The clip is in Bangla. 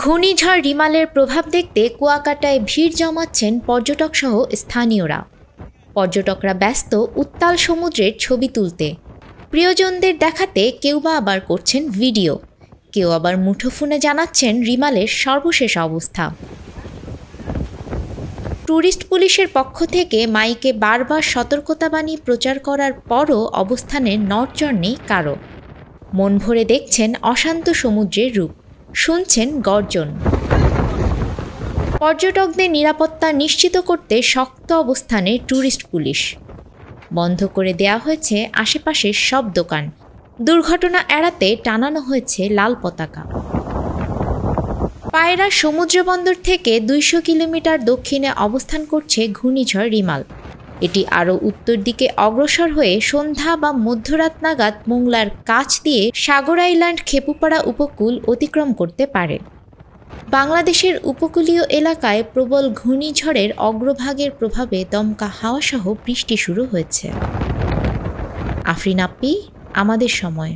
ঘূর্ণিঝড় রিমালের প্রভাব দেখতে কুয়াকাটায় ভিড় জমাচ্ছেন পর্যটকসহ স্থানীয়রা। পর্যটকরা ব্যস্ত উত্তাল সমুদ্রের ছবি তুলতে, প্রিয়জনদের দেখাতে কেউ বা আবার করছেন ভিডিও, কেউ আবার মুঠোফোনে জানাচ্ছেন রিমালের সর্বশেষ অবস্থা। ট্যুরিস্ট পুলিশের পক্ষ থেকে মাইকে বারবার সতর্কতাবাণী প্রচার করার পরও অবস্থানের নড়চড় নেই কারও। মন ভরে দেখছেন অশান্ত সমুদ্রের রূপ, শুনছেন গর্জন। পর্যটকদের নিরাপত্তা নিশ্চিত করতে শক্ত অবস্থানে ট্যুরিস্ট পুলিশ। বন্ধ করে দেয়া হয়েছে আশেপাশের সব দোকান, দুর্ঘটনা এড়াতে টানানো হয়েছে লাল পতাকা। পায়রা সমুদ্র বন্দর থেকে ২০০ কিলোমিটার দক্ষিণে অবস্থান করছে ঘূর্ণিঝড় রিমাল। এটি আরও উত্তর দিকে অগ্রসর হয়ে সন্ধ্যা বা মধ্যরাত নাগাদ মোংলার কাছ দিয়ে সাগর আইল্যান্ড খেপুপাড়া উপকূল অতিক্রম করতে পারে। বাংলাদেশের উপকূলীয় এলাকায় প্রবল ঘূর্ণিঝড়ের অগ্রভাগের প্রভাবে দমকা হাওয়াসহ বৃষ্টি শুরু হয়েছে। আফরিন আপি, আমাদের সময়।